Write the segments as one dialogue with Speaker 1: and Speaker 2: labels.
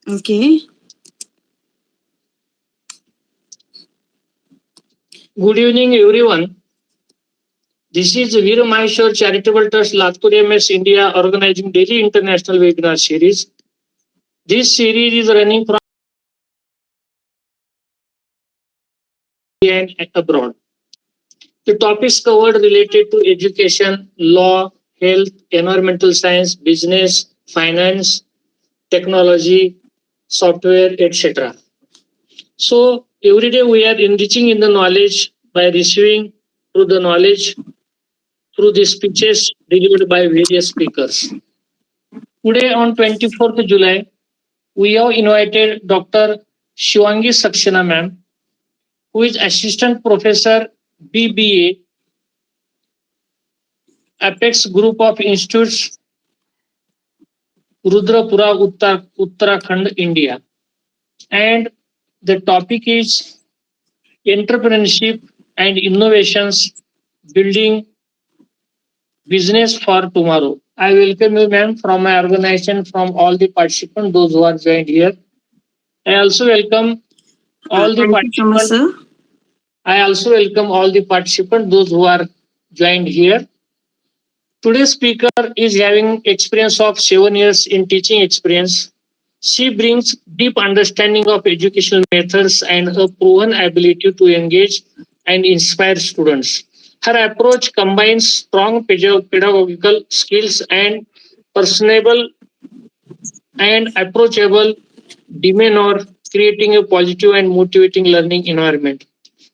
Speaker 1: Okay.
Speaker 2: Good evening, everyone. This is Veer Maheshwar Charitable Trust Latur MS India organizing daily international webinar series. This series is running from India and abroad. The topics covered related to education, law, health, environmental science, business, finance, technology, software, etc. So every day we are enriching in the knowledge by receiving through the knowledge through the speeches delivered by various speakers. Today on 24th July, we have invited Dr. Shivangi Saxena ma'am, who is Assistant Professor BBA, Apex Group of Institutes, Rudrapura, Uttarakhand, India. And the topic is Entrepreneurship and Innovations, Building Business for Tomorrow. I welcome you, ma'am, from my organization, from all the participants, those who are joined here. I also welcome all the
Speaker 1: Thank you so much,
Speaker 2: participants.
Speaker 1: sir.
Speaker 2: I also welcome all the participants, those who are joined here. Today's speaker is having experience of 7 years in teaching experience. She brings deep understanding of educational methods and a proven ability to engage and inspire students. Her approach combines strong pedagogical skills and personable and approachable demeanor, creating a positive and motivating learning environment.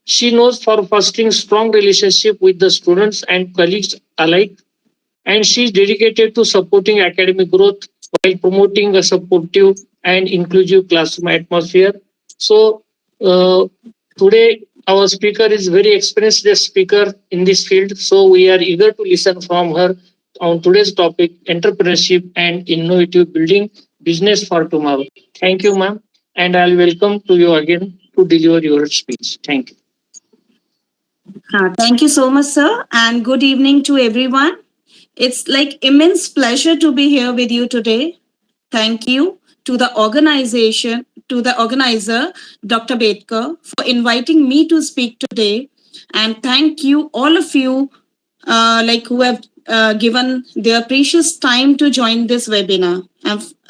Speaker 2: She knows for fostering strong relationship with the students and colleagues alike, and she is dedicated to supporting academic growth while promoting a supportive and inclusive classroom atmosphere. So today our speaker is very experienced speaker in this field. So we are eager to listen from her on today's topic, entrepreneurship and innovative building business for tomorrow. Thank you, ma'am, and I'll welcome to you again to deliver your speech. Thank you.
Speaker 1: Thank you so much, sir, and good evening to everyone. It's like immense pleasure to be here with you today. Thank you to the organizer, Dr. BETKAR, for inviting me to speak today. And thank you, all of you, who have given their precious time to join this webinar.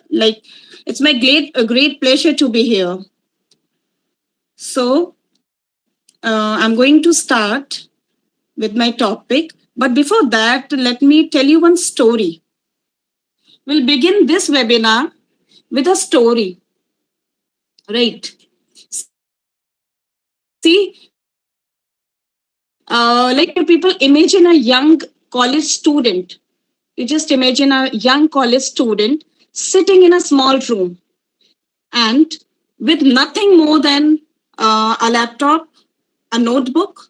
Speaker 1: It's my a great pleasure to be here. So, I'm going to start with my topic. But before that, let me tell you one story. We'll begin this webinar with a story. Right. See, people imagine a young college student. You just imagine a young college student sitting in a small room and with nothing more than a laptop, a notebook,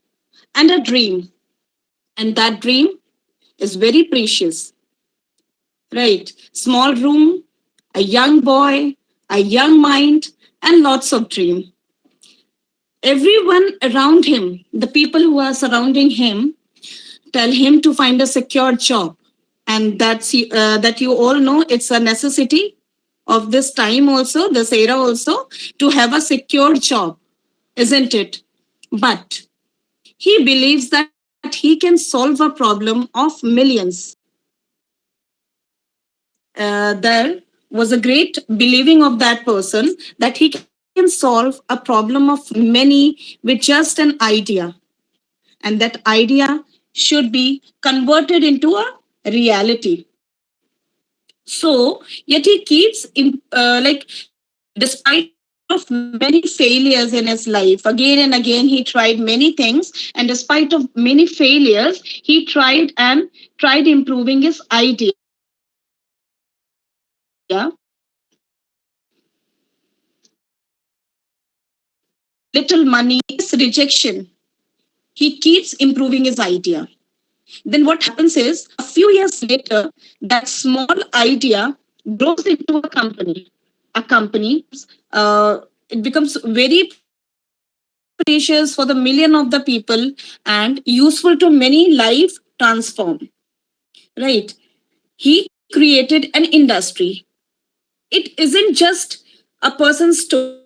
Speaker 1: and a dream. And that dream is very precious. Right. Small room, a young boy, a young mind, and lots of dream. Everyone around him, the people who are surrounding him, tell him to find a secure job. And that you all know it's a necessity of this time also, this era also, to have a secure job, isn't it? But he believes that he can solve a problem of millions. There was a great believing of that person that he can solve a problem of many with just an idea. And that idea should be converted into a reality. So, yet he keeps, despite of many failures in his life, again and again, he tried many things. And despite of many failures, he tried improving his idea. Little money, rejection. He keeps improving his idea. Then what happens is a few years later, that small idea grows into a company. A company, it becomes very precious for the million of the people and useful to many life transform. Right? He created an industry. It isn't just a person's story.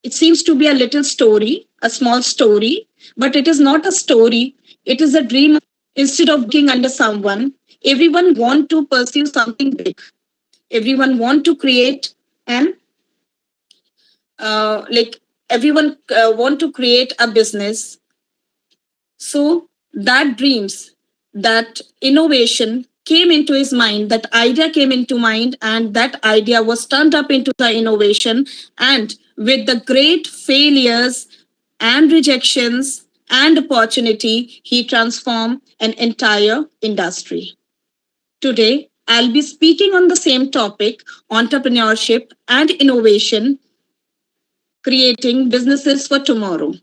Speaker 1: It seems to be a little story, a small story, but it is not a story. It is a dream. Instead of working under someone, everyone want to pursue something big. Everyone want to create an everyone want to create a business. So that dreams, that innovation came into his mind, that idea came into mind, and that idea was turned up into the innovation. And with the great failures and rejections and opportunity, he transformed an entire industry. Today, I'll be speaking on the same topic, entrepreneurship and innovation, creating businesses for tomorrow.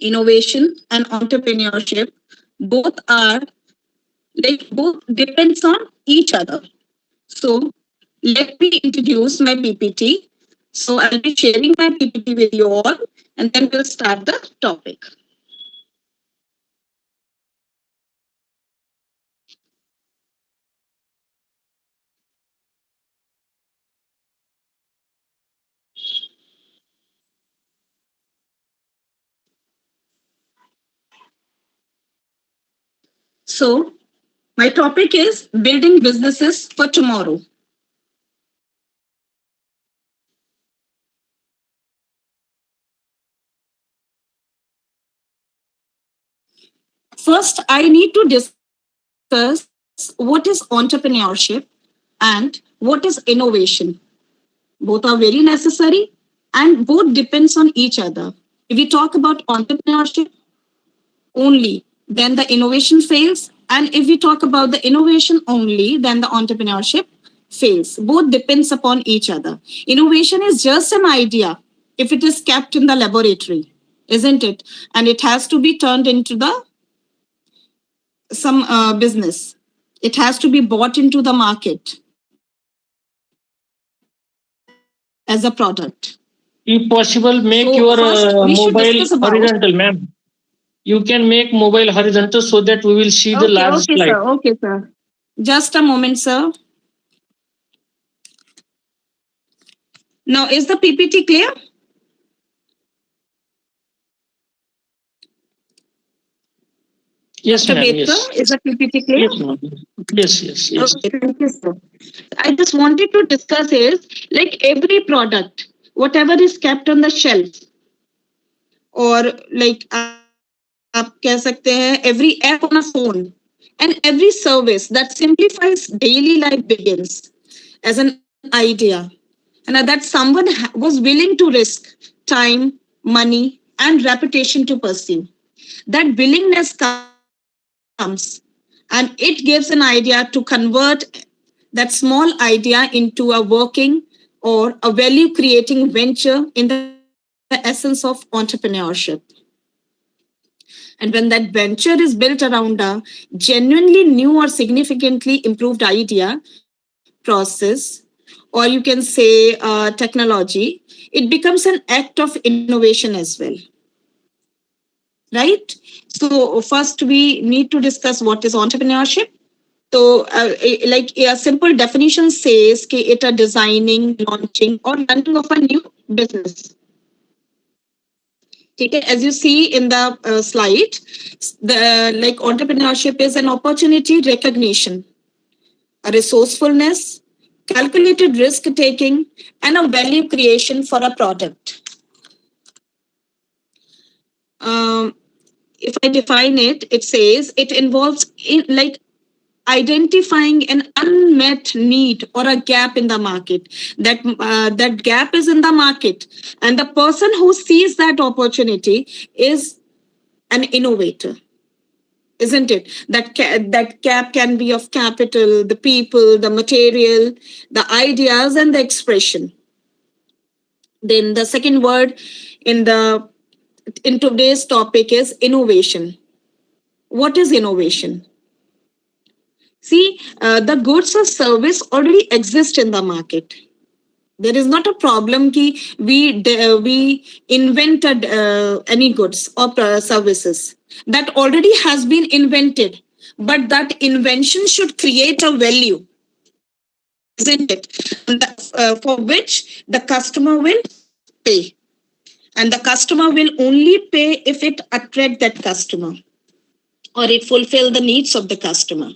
Speaker 1: Innovation and entrepreneurship both are both depends on each other. So let me introduce my PPT. So I'll be sharing my PPT with you all, and then we'll start the topic. So my topic is building businesses for tomorrow. First, I need to discuss what is entrepreneurship and what is innovation. Both are very necessary and both depends on each other. If we talk about entrepreneurship only, then the innovation fails. And if we talk about the innovation only, then the entrepreneurship fails. Both depends upon each other. Innovation is just an idea if it is kept in the laboratory, isn't it? And it has to be turned into the some business. It has to be bought into the market as a product.
Speaker 2: If possible,
Speaker 1: So
Speaker 2: make
Speaker 1: first,
Speaker 2: your
Speaker 1: we should discuss
Speaker 2: mobile
Speaker 1: about.
Speaker 2: horizontal, ma'am. You can make mobile horizontal so that we will see the
Speaker 1: Okay,
Speaker 2: large
Speaker 1: okay,
Speaker 2: slide.
Speaker 1: sir. Okay, sir. Just a moment, sir. Now, is the PPT clear?
Speaker 2: Yes,
Speaker 1: Dr.
Speaker 2: ma'am.
Speaker 1: Betka,
Speaker 2: Yes.
Speaker 1: is the PPT clear?
Speaker 2: Yes, ma'am. Yes, yes, yes.
Speaker 1: Okay, thank you, sir. I just wanted to discuss is like every product, whatever is kept on the shelf, or like आप कह सकते हैं every app on a phone and every service that simplifies daily life begins as an idea, and that someone was willing to risk time, money, and reputation to pursue. That willingness comes, and it gives an idea to convert that small idea into a working or a value creating venture in the essence of entrepreneurship. And when that venture is built around a genuinely new or significantly improved idea, process, or you can say technology, it becomes an act of innovation as well. Right? So, first we need to discuss what is entrepreneurship. So, like a simple definition says कि it a designing, launching, or running of a new business. Okay, as you see in the slide, the like entrepreneurship is an opportunity recognition, a resourcefulness, calculated risk taking, and a value creation for a product. Um, if I define it, it says it involves in like identifying an unmet need or a gap in the market. That gap is in the market, and the person who sees that opportunity is an innovator, isn't it? That gap can be of capital, the people, the material, the ideas, and the expression. Then the second word in the in today's topic is innovation. What is innovation? See, the goods or service already exist in the market. There is not a problem ki we invented any goods or services that already has been invented, but that invention should create a value, isn't it? And for which the customer will pay. And the customer will only pay if it attract that customer or it fulfill the needs of the customer.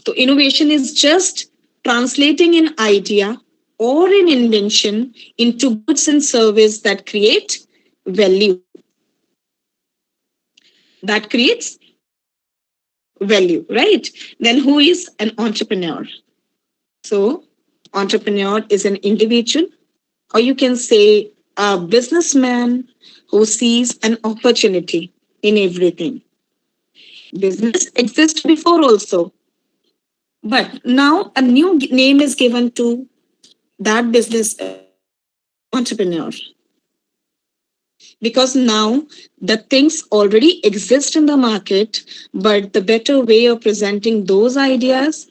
Speaker 1: So innovation is just translating an idea or an invention into goods and service that create value. That creates value, right? Then who is an entrepreneur? So entrepreneur is an individual, or you can say a businessman who sees an opportunity in everything. Business exists before also, but now a new name is given to that business entrepreneur, because now the things already exist in the market, but the better way of presenting those ideas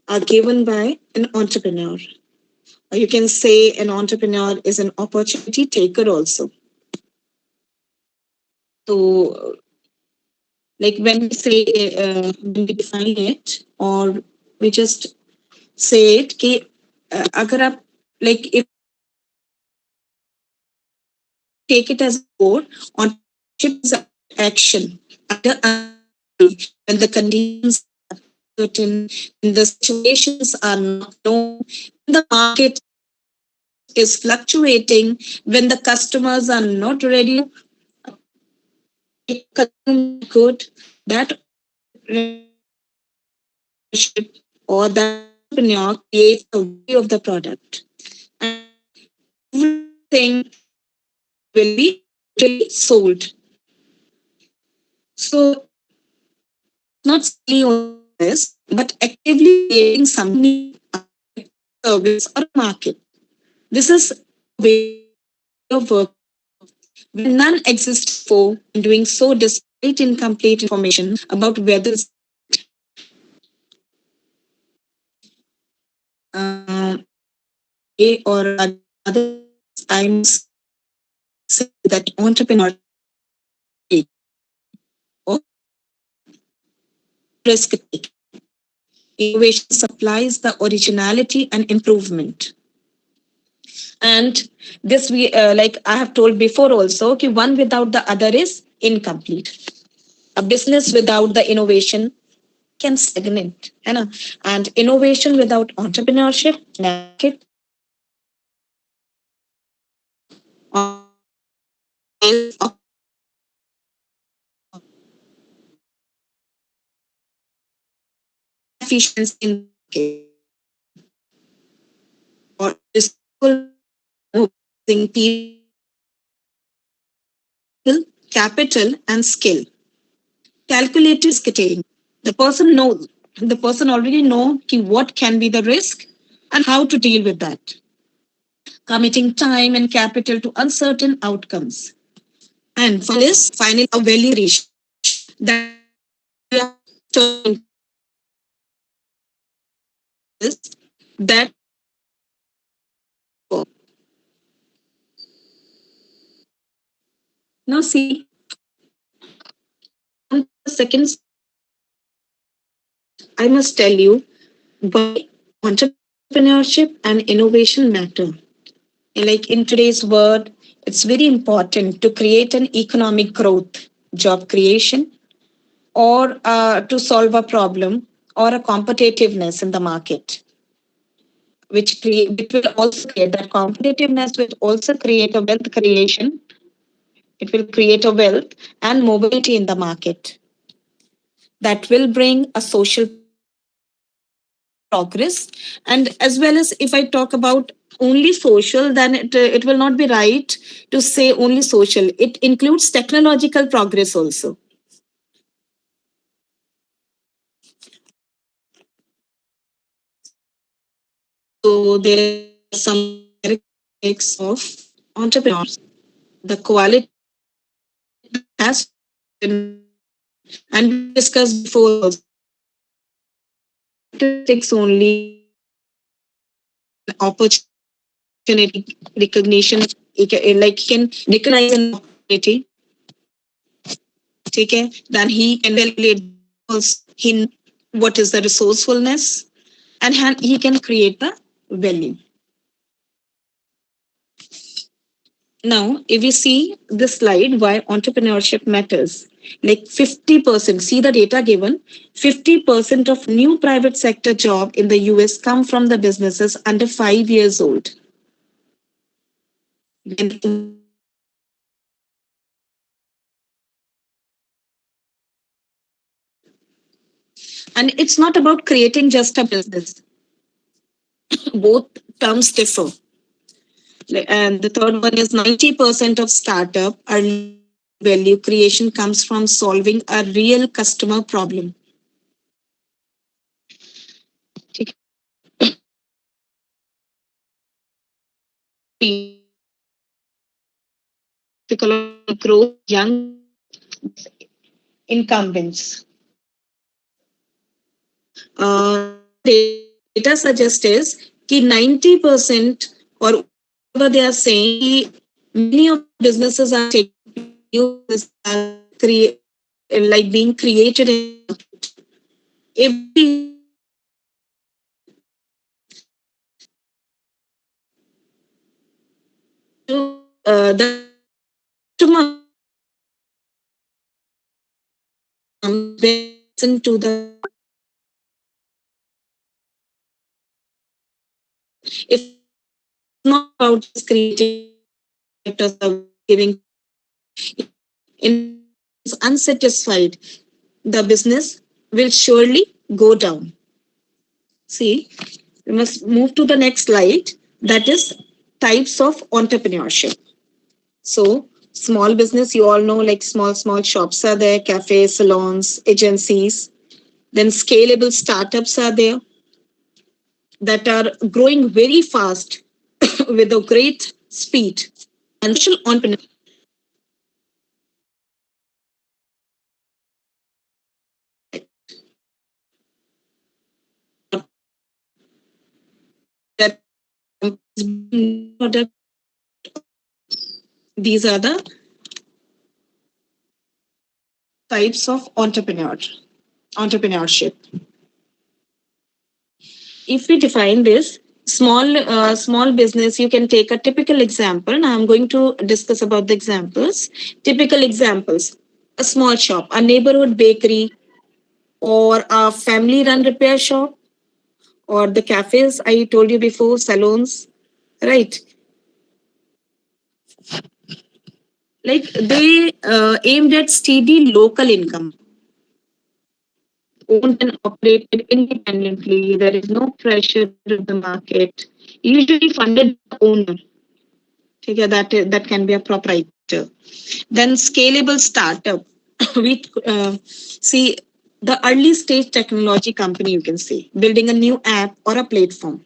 Speaker 1: are given by an entrepreneur. Or you can say an entrepreneur is an opportunity taker also. So, like when we say, when we define it, or we just say it, कि, अगर आप, like if take it as a code, entrepreneurship is action under when the conditions are certain, when the situations are not known, when the market is fluctuating, when the customers are not ready to consume good, that or that entrepreneur creates the value of the product. And everything will be totally sold. So not solely on this, but actively creating something, service or market. This is a way of work when none exists for doing so despite incomplete information about whether it's A or other. I must say that entrepreneur or risk taking. Innovation supplies the originality and improvement. And this we like I have told before also, कि one without the other is incomplete. A business without the innovation can stagnate, है ना? And innovation without entrepreneurship, market, efficiency in the or using people, capital, and skill. Calculated risk taking. The person knows. The person already know what can be the risk and how to deal with that. Committing time and capital to uncertain outcomes. And for this, finally, a value ratio that that now see seconds. I must tell you why entrepreneurship and innovation matter. Like in today's world, it's very important to create an economic growth, job creation, or to solve a problem or a competitiveness in the market, which will also create that competitiveness, will also create a wealth creation. It will create a wealth and mobility in the market that will bring a social progress. And as well as if I talk about only social, then it will not be right to say only social. It includes technological progress also. So there are some characteristics of entrepreneurs. The quality has been, and we discussed before also, characteristics only opportunity recognition, like you can recognize an opportunity Okay, then he can calculate he what is the resourcefulness, and he can create the value. Now, if you see this slide, why entrepreneurship matters, like 50%, see the data given, 50% of new private sector job in the US come from the businesses under 5 years old. And it's not about creating just a business. Both terms differ. And the third one is 90% of startup are value creation comes from solving a real customer problem. Growth young incumbents. Data suggests is कि 90% or whatever they are saying, many of businesses are taking new create like being created in every the customer listen to the it's not about just creating giving in unsatisfied, the business will surely go down. See, we must move to the next slide. That is types of entrepreneurship. So, small business, you all know, like small shops are there, cafes, salons, agencies. Then scalable startups are there that are growing very fast with a great speed. And social entrepreneur that these are the types of entrepreneurship. If we define this small business, you can take a typical example. Now I'm going to discuss about the examples. Typical examples: a small shop, a neighborhood bakery, or a family run repair shop, or the cafes I told you before, salons, right? Like they aimed at steady local income, owned and operated independently. There is no pressure of the market. Usually funded by the owner. Okay, that can be a proprietor. Then scalable startup. We see the early stage technology company. You can say building a new app or a platform.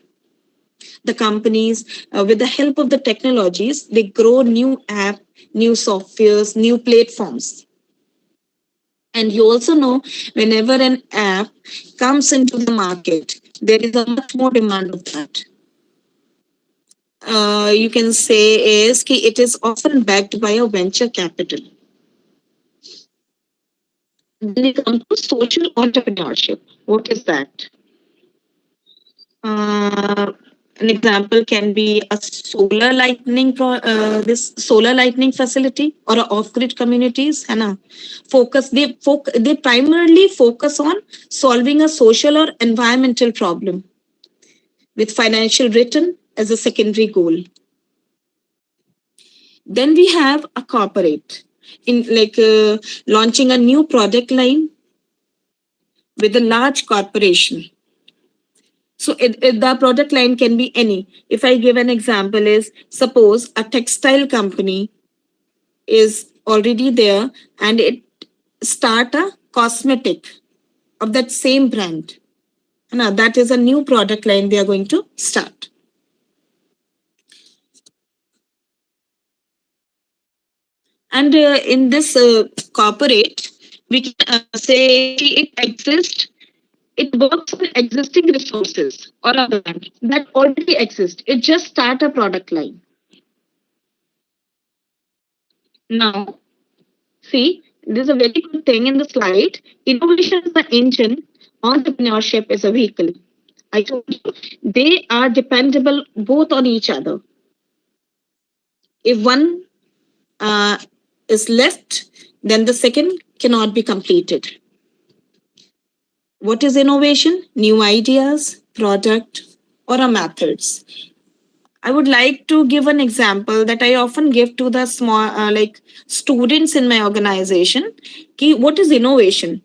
Speaker 1: The companies, with the help of the technologies, they grow new app, new softwares, new platforms. And you also know, whenever an app comes into the market, there is a much more demand of that. You can say is कि it is often backed by a venture capital. Then we come to social entrepreneurship. What is that? An example can be a this solar lightning facility or a off-grid communities. है ना? They primarily focus on solving a social or environmental problem with financial return as a secondary goal. Then we have a corporate in launching a new product line with a large corporation. So the product line can be any. If I give an example is, suppose a textile company is already there and it start a cosmetic of that same brand. Now that is a new product line they are going to start. And in this corporate, we can say it exists. It works on existing resources or a brand that already exists. It just start a product line. Now, see, There's a very good thing in the slide. Innovation is the engine, entrepreneurship is a vehicle. I told you they are dependable both on each other. If one uh, is left, then the second cannot be completed. What is innovation? New ideas, product, or a methods. I would like to give an example that I often give to the small, like students in my organization. What is innovation?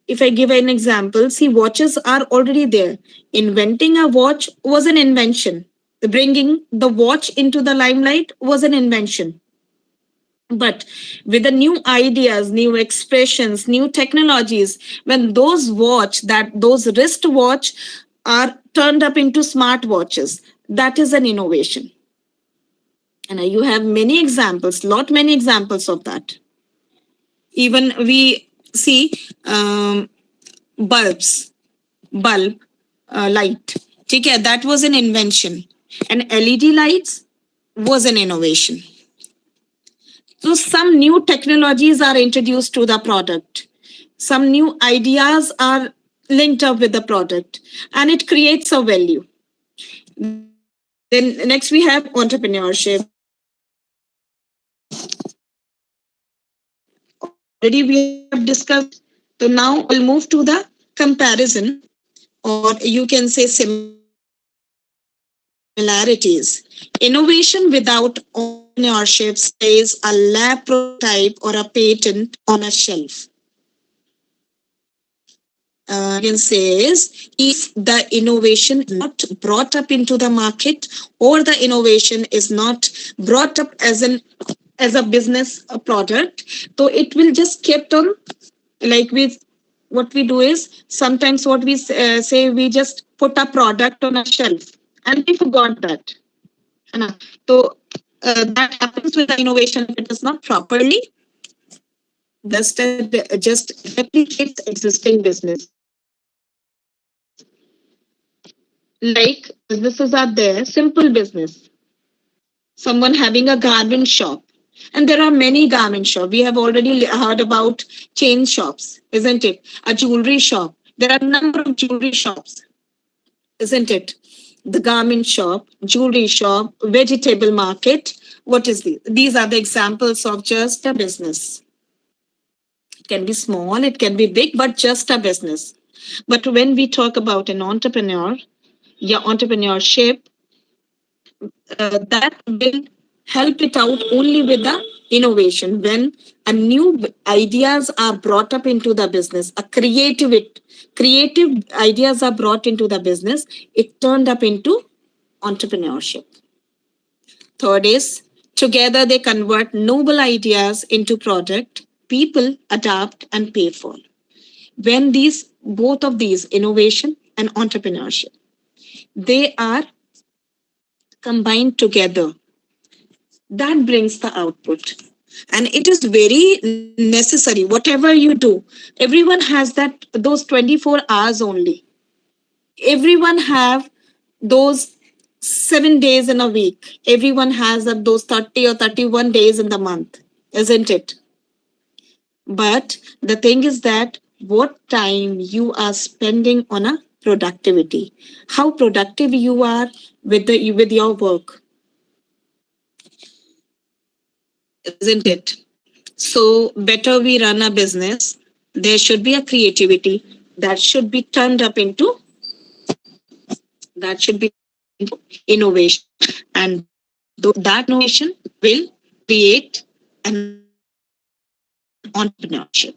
Speaker 1: If I give an example, see, watches are already there. Inventing a watch was an invention. Bringing the watch into the limelight was an invention. But with the new ideas, new expressions, new technologies, when those wrist watch are turned up into smart watches, that is an innovation. And you have many examples of that. Even we see bulbs, bulb, light. Okay, that was an invention. And LED lights was an innovation. So some new technologies are introduced to the product. Some new ideas are linked up with the product and it creates a value. Then next we have entrepreneurship. Already we have discussed. So now we'll move to the comparison, or you can say similarities. Innovation without entrepreneurship stays a lab prototype or a patent on a shelf. Can says if the innovation is not brought up into the market, or the innovation is not brought up as a business product, so it will just kept on, like what we do is sometimes what we say, we just put a product on a shelf and we forgot that. So that happens with the innovation if it is not properly just replicates existing business. Like businesses are there, simple business. Someone having a garment shop. And there are many garment shops. We have already heard about chain shops, isn't it? A jewelry shop. There are a number of jewelry shops, isn't it? The garment shop, jewelry shop, vegetable market. What is this? These are the examples of just a business. It can be small, it can be big, but just a business. But when we talk about an entrepreneur, entrepreneurship, that will help it out only with the innovation. When a new ideas are brought up into the business, creative ideas are brought into the business, it turned up into entrepreneurship. Third is, together they convert noble ideas into product people adopt and pay for. When both of these, innovation and entrepreneurship, they are combined together, that brings the output. And it is very necessary. Whatever you do, everyone has those 24 hours only. Everyone have those 7 days in a week. Everyone has those 30 or 31 days in the month, isn't it? But the thing is that what time you are spending on a productivity, how productive you are with your work, isn't it? So better we run a business. There should be a creativity that should be turned up into innovation, and that innovation will create an entrepreneurship.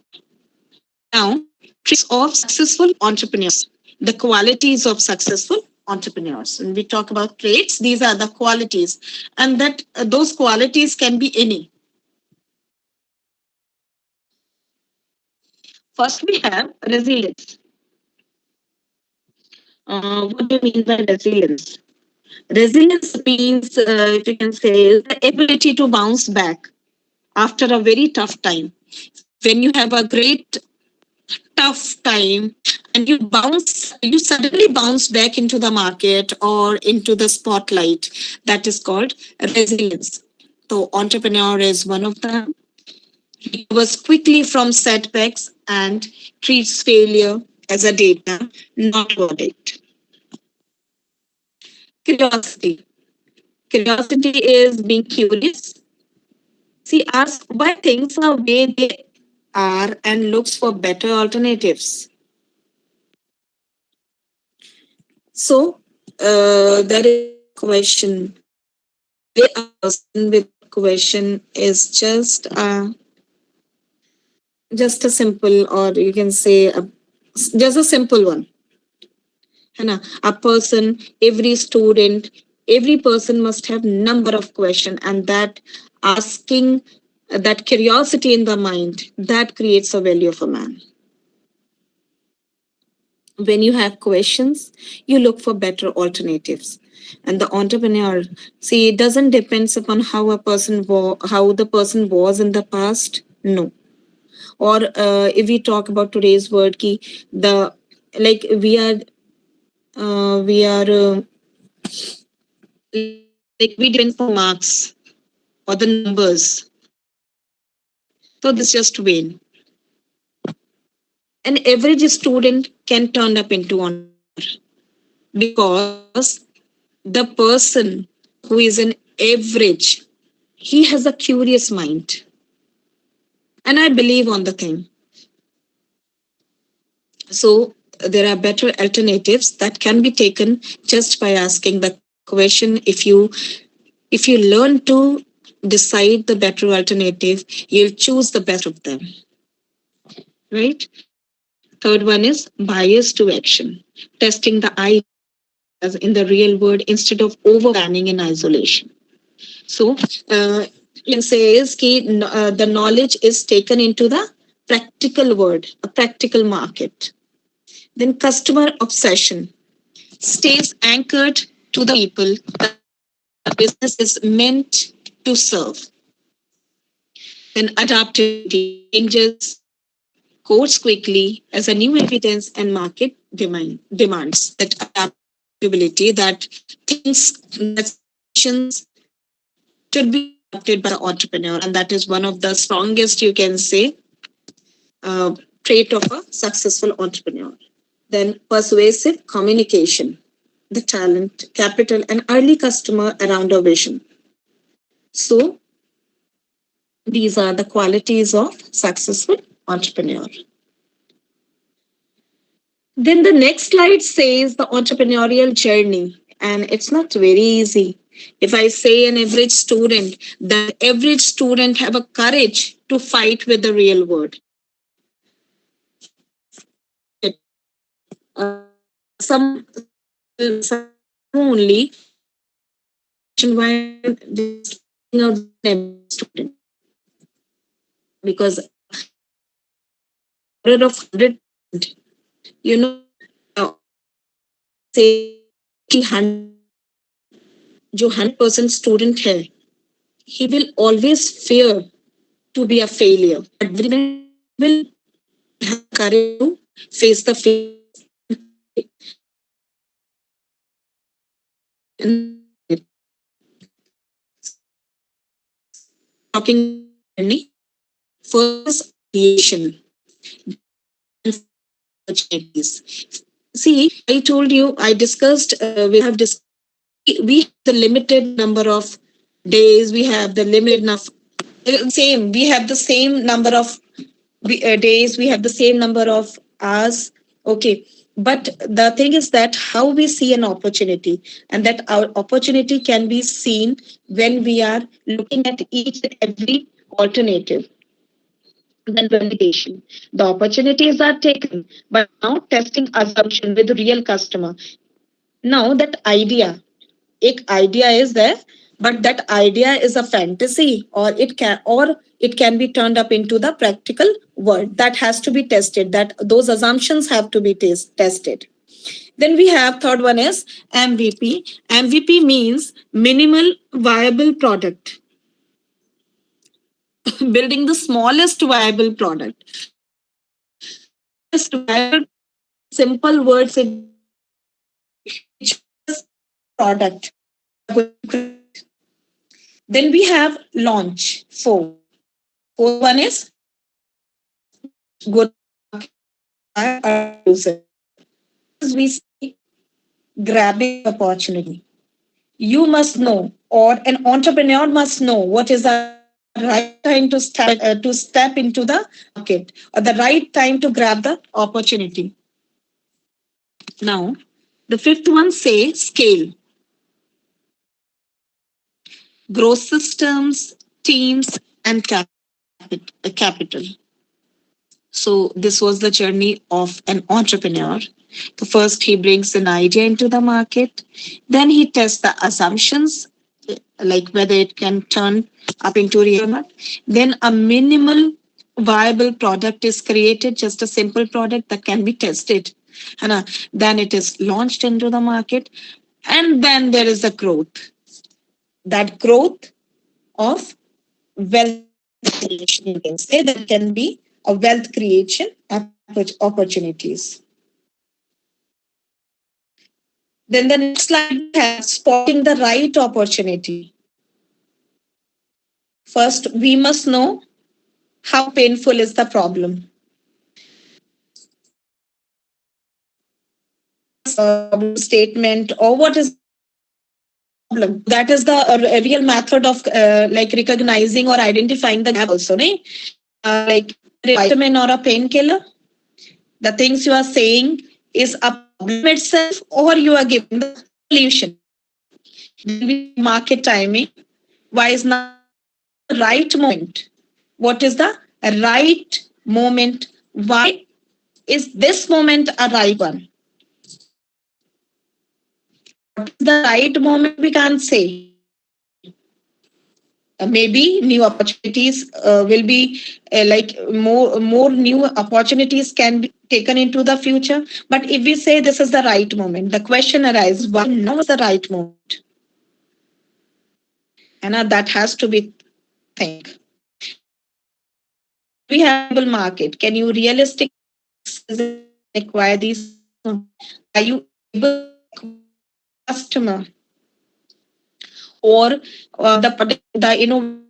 Speaker 1: Now, traits of successful entrepreneurs, the qualities of successful entrepreneurs. When we talk about traits, these are the qualities, and that those qualities can be any. First, we have resilience. What do you mean by resilience? Resilience means, if you can say, the ability to bounce back after a very tough time. When you have a great tough time and you suddenly bounce back into the market or into the spotlight, that is called resilience. So entrepreneur is one of them. recovers quickly from setbacks, and treats failure as a data, not a verdict. Curiosity. Curiosity is being curious. See, ask why things are way they are and looks for better alternatives. So, there is a question. Today, a person with question is just a simple, or you can say just a simple one. है ना? A person, every student, every person must have number of question, and that asking, that curiosity in the mind, that creates a value of a man. When you have questions, you look for better alternatives. And the entrepreneur, see, it doesn't depends upon how a how the person was in the past. No. Or if we talk about today's word key, the like we are like we depend for marks or the numbers. So this just vain. An average student can turn up into entrepreneur because the person who is an average, he has a curious mind, and I believe on the thing. So there are better alternatives that can be taken just by asking the question. If you learn to decide the better alternative, you'll choose the best of them, right? Third one is bias to action, testing the ideas in the real world instead of over planning in isolation. So you can say is the knowledge is taken into the practical world, a practical market. Then customer obsession stays anchored to the people that the business is meant to serve. Then adaptability changes course quickly as a new evidence and market demands that adaptability, that things, that situations should be adapted by the entrepreneur. And that is one of the strongest, you can say, trait of a successful entrepreneur. Then persuasive communication, the talent, capital, and early customer around a vision. So these are the qualities of successful entrepreneur. Then the next slide says the entrepreneurial journey, and it's not very easy. If I say an average student, that average student have a courage to fight with the real world. Some only why just out an average student, because order of 100, you know, say कि 100 जो 100% student है, he will always fear to be a failure. But will have courage to face the failure and talking journey. First is ideation and opportunities. See, I told you, I discussed, we have discussed, we have the limited number of days, we have the limited enough, same, we have the same number of days, we have the same number of hours. Okay. But the thing is that how we see an opportunity, and that our opportunity can be seen when we are looking at each and every alternative. Then validation. The opportunities are taken, but now testing assumption with real customer. Now that idea, एक idea is there, but that idea is a fantasy, or it can be turned up into the practical world. That has to be tested. That those assumptions have to be tested. Then we have third one is MVP. MVP means minimal viable product. Building the smallest viable product. Smallest viable, simple words, it just product. Then we have launch 4. Fourth one is go to market, as we say, grabbing opportunity. You must know, or an entrepreneur must know what is the right time to step into the market, or the right time to grab the opportunity. Now, the fifth one say scale, grow systems, teams, and capital. So this was the journey of an entrepreneur. The first he brings an idea into the market, then he tests the assumptions, like whether it can turn up into real or not. Then a minimal viable product is created, just a simple product that can be tested. And then it is launched into the market. And then there is the growth. That growth of wealth creation, you can say that can be a wealth creation opportunities. Then the next slide we have spotting the right opportunity. First, we must know how painful is the problem. Problem statement or what is problem. That is the real method of like recognizing or identifying the gap also, right? Like a vitamin or a painkiller. The things you are saying is a problem itself, or you are giving the solution. Then we market timing. Why is not the right moment? What is the right moment? Why is this moment a right one? What is the right moment? We can't say. Maybe new opportunities will be like more new opportunities can be taken into the future. But if we say this is the right moment, the question arises: why now is the right moment? And that has to be think. We have a market. Can you realistically acquire these? Are you able to customer or the product, the innovation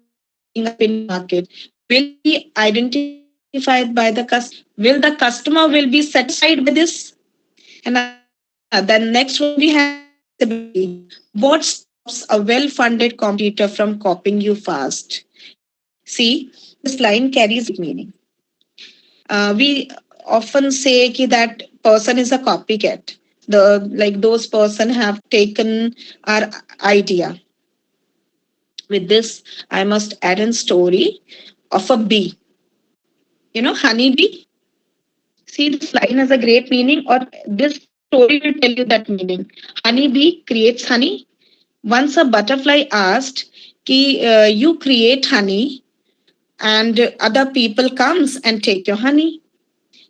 Speaker 1: in market will be identified by the customer? Will the customer will be satisfied with this? And then next one we have what stops a well-funded competitor from copying you fast? See, this line carries meaning. We often say that person is a copycat. The like those person have taken our idea. With this, I must add a story of a bee. You know, honeybee. See, this line has a great meaning, or this story will tell you that meaning. Honeybee creates honey. Once a butterfly asked, "Ki you create honey, and other people comes and take your honey."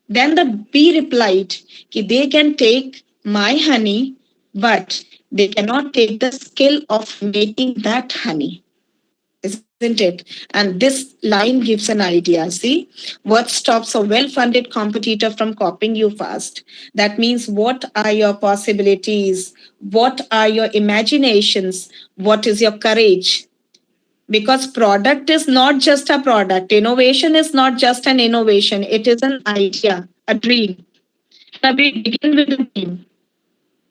Speaker 1: Then the bee replied, "Ki they can take my honey, but they cannot take the skill of making that honey." Isn't it? And this line gives an idea. See, what stops a well funded competitor from copying you fast? That means what are your possibilities? What are your imaginations? What is your courage? Because product is not just a product, innovation is not just an innovation, it is an idea, a dream. Now we begin with a dream.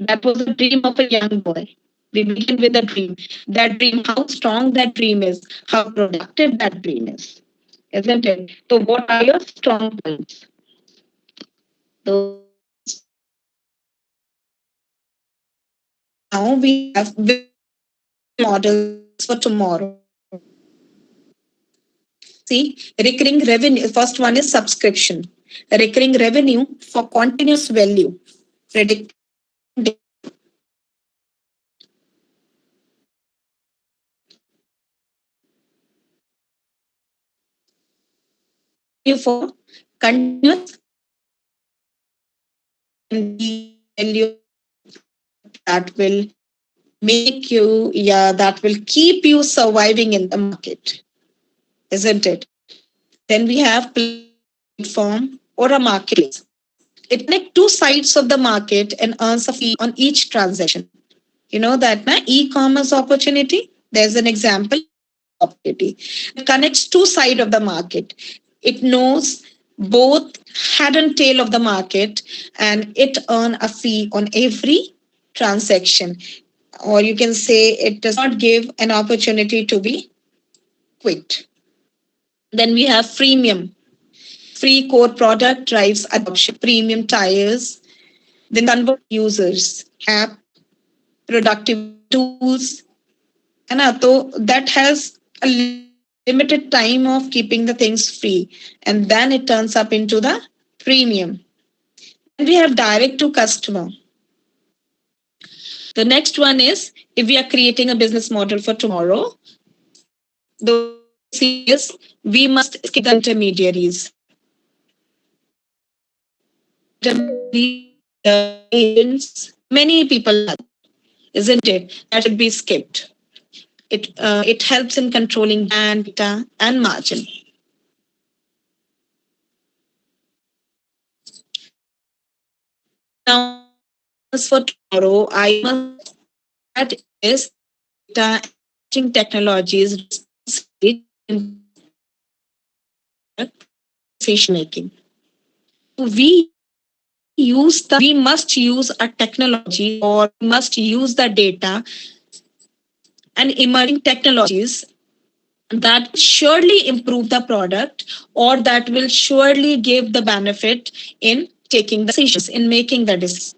Speaker 1: That was a dream of a young boy. We begin with a dream. That dream, how strong that dream is, how productive that dream is, isn't it? So, what are your strong points? So, now we have models for tomorrow. See, recurring revenue. First one is subscription. Recurring revenue for continuous value. Predict for continuous value that will make you, yeah, that will keep you surviving in the market, isn't it? Then we have platform or a marketplace. It connects two sides of the market and earns a fee on each transaction. You know that na e-commerce opportunity. There's an example opportunity. It connects two sides of the market. It knows both head and tail of the market, and it earn a fee on every transaction. Or you can say it does not give an opportunity to be quit. Then we have freemium. Free core product drives adoption. Premium tires, then convert users, app, productivity tools, and that has a limited time of keeping the things free, and then it turns up into the premium. Then we have direct to customer. The next one is, if we are creating a business model for tomorrow, the way I see is we must skip the intermediaries. Intermediaries, the agents, many people are, isn't it? That should be skipped. It helps in controlling brand data and margin. Now, business for tomorrow, I must add is data and emerging technologies responsibly to improve decision making. We must use a technology, or we must use the data and emerging technologies that surely improve the product, or that will surely give the benefit in taking the decisions, in making the decisions.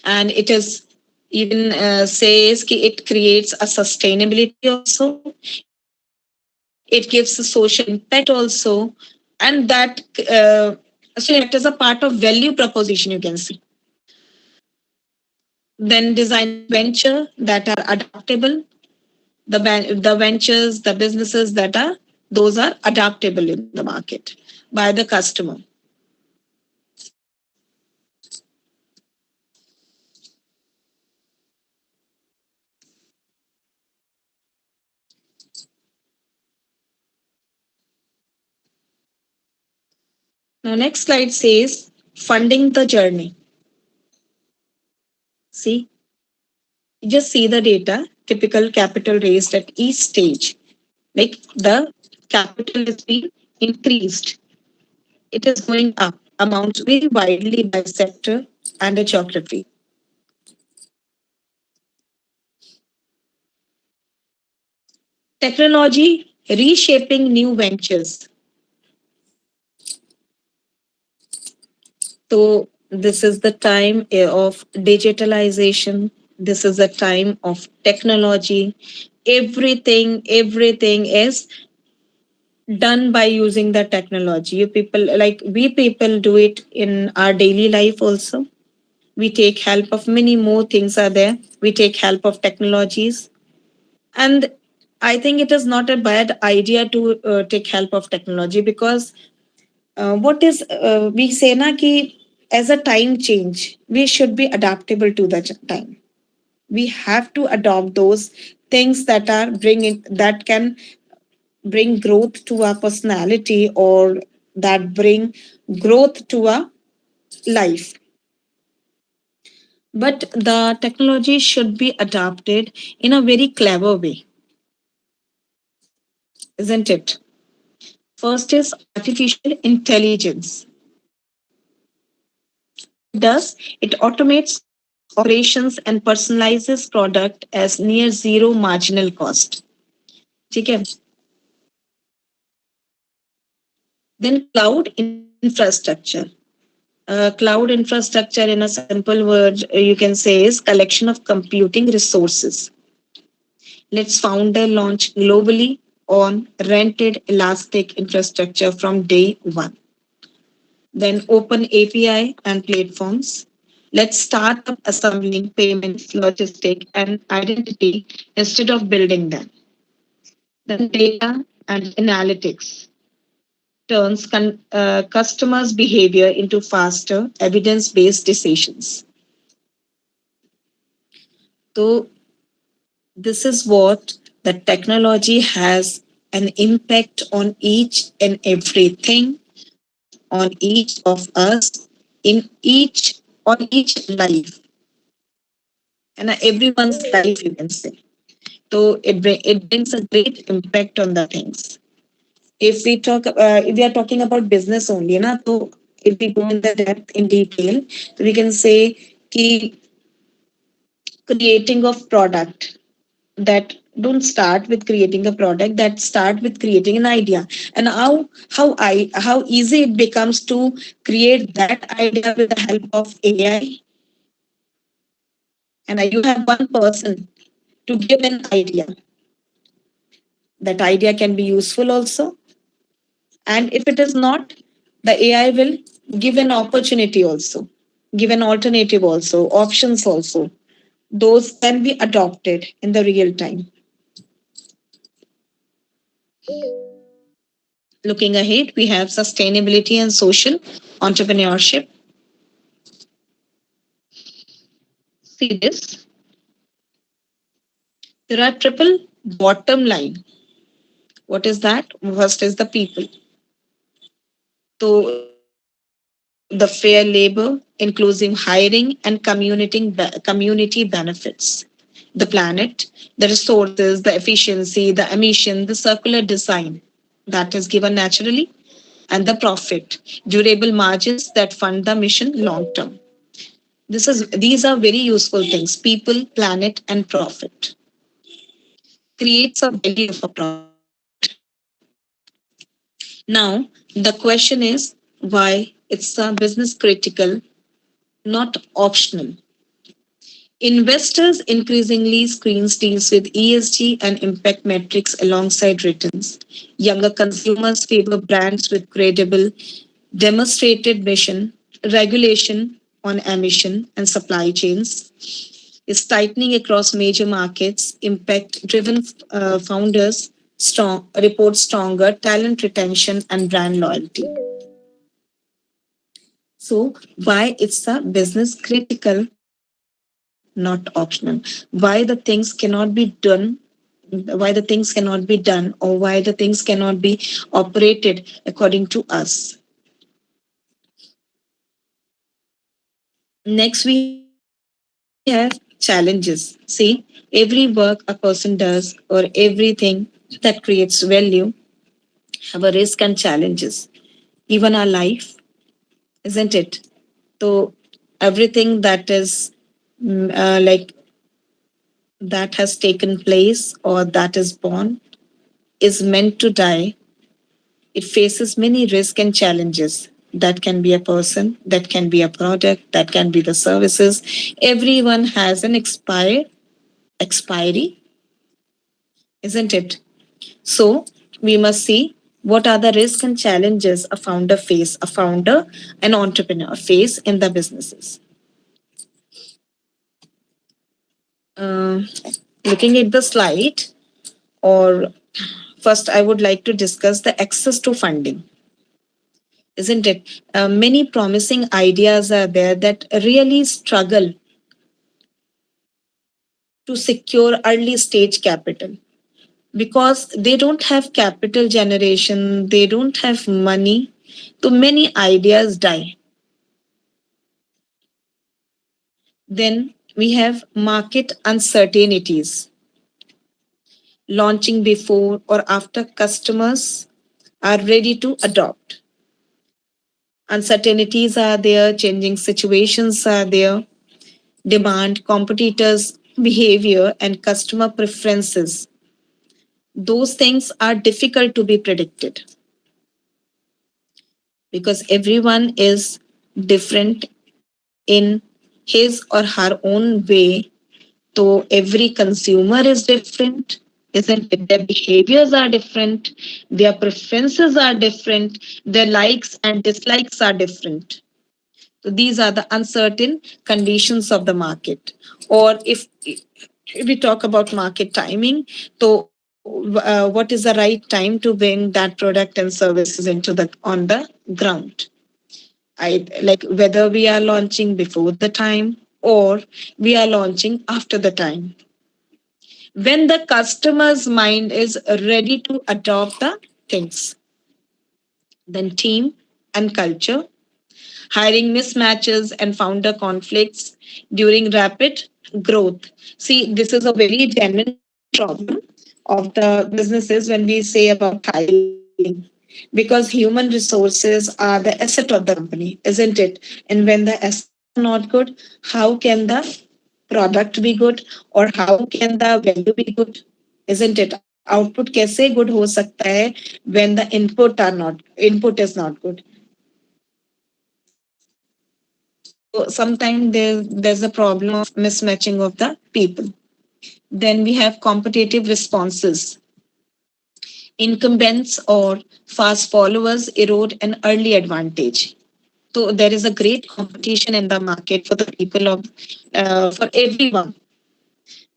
Speaker 1: And it is even says ki it creates a sustainability also, it gives a social impact also, and that social impact is a part of value proposition, you can see. Then design venture that are adaptable, the ventures, the businesses that are, those are adaptable in the market by the customer. Now next slide says funding the journey. See, you just see the data, typical capital raised at each stage. Like the capital is being increased, it is going up, amounts very widely by sector and a geography. Technology reshaping new ventures. So this is the time of digitalization. This is the time of technology. Everything is done by using the technology. You people, like we people, do it in our daily life also. We take help of many more things are there. We take help of technologies, and I think it is not a bad idea to take help of technology, because what is we say na ki as a time change, we should be adaptable to the time. We have to adopt those things that are bringing, that can bring growth to our personality, or that bring growth to our life. But the technology should be adapted in a very clever way, isn't it? First is artificial intelligence. What it does, it automates operations and personalizes product as near zero marginal cost. ठीक है? Then cloud infrastructure. Cloud infrastructure, in a simple word, you can say is collection of computing resources. Let's founder launch globally on rented elastic infrastructure from day one. Then open API and platforms. Let's start up assembling payments, logistic, and identity instead of building them. Then data and analytics turns customers' behavior into faster, evidence-based decisions. So this is what the technology has an impact on each and everything, on each of us, on each life, and everyone's life, you can say. So it brings a great impact on the things. If we are talking about business only, na, so if we go in the depth in detail, we can say ki creating of product that don't start with creating a product, that start with creating an idea, and how easy it becomes to create that idea with the help of AI. And you have one person to give an idea. That idea can be useful also, and if it is not, the AI will give an opportunity also, give an alternative also, options also. Those can be adopted in the real time. Looking ahead, we have sustainability and social entrepreneurship. See this. There are triple bottom line. What is that? First is the people. So the fair labor, inclusive hiring and community benefits. The planet, the resources, the efficiency, the emission, the circular design that is given naturally, and the profit, durable margins that fund the mission long term. These are very useful things: people, planet, and profit. Creates a value of a product. Now the question is why it's a business critical, not optional. Investors increasingly screen deals with ESG and impact metrics alongside returns. Younger consumers favor brands with credible, demonstrated mission. Regulation on emission and supply chains is tightening across major markets. Impact driven founders report stronger talent retention and brand loyalty. So, why it's a business critical, not optional? Why the things cannot be done, why the things cannot be done, or why the things cannot be operated according to us. Next, we have challenges. See, every work a person does or everything that creates value have a risk and challenges. Even our life, isn't it? So everything that is like that has taken place or that is born is meant to die. It faces many risks and challenges. That can be a person, that can be a product, that can be the services. Everyone has an expiry, isn't it? So we must see what are the risks and challenges a founder, an entrepreneur face in the businesses. Uh, Looking at the slide, or first, I would like to discuss the access to funding, isn't it? Many promising ideas are there that really struggle to secure early stage capital because they don't have capital generation, they don't have money. So many ideas die. Then we have market uncertainties, launching before or after customers are ready to adopt. Uncertainties are there, changing situations are there, demand, competitors' behavior, and customer preferences. Those things are difficult to be predicted because everyone is different in his or her own way. So every consumer is different, isn't it? Their behaviors are different, their preferences are different, their likes and dislikes are different. So these are the uncertain conditions of the market. Or if we talk about market timing, so what is the right time to bring that product and services into the on the ground? Like whether we are launching before the time or we are launching after the time. When the customer's mind is ready to adopt the things, then team and culture, hiring mismatches and founder conflicts during rapid growth. See, this is a very genuine concern. problem of the businesses when we say about hiring, because human resources are the asset of the company, isn't it? And when the assets are not good, how can the product be good, or how can the value be good, isn't it? Output कैसे good हो सकता है when the input is not good. So sometimes there's a problem of mismatching of the people. Then we have competitive responses. Incumbents or fast followers erode an early advantage. So there is a great competition in the market for the people of for everyone.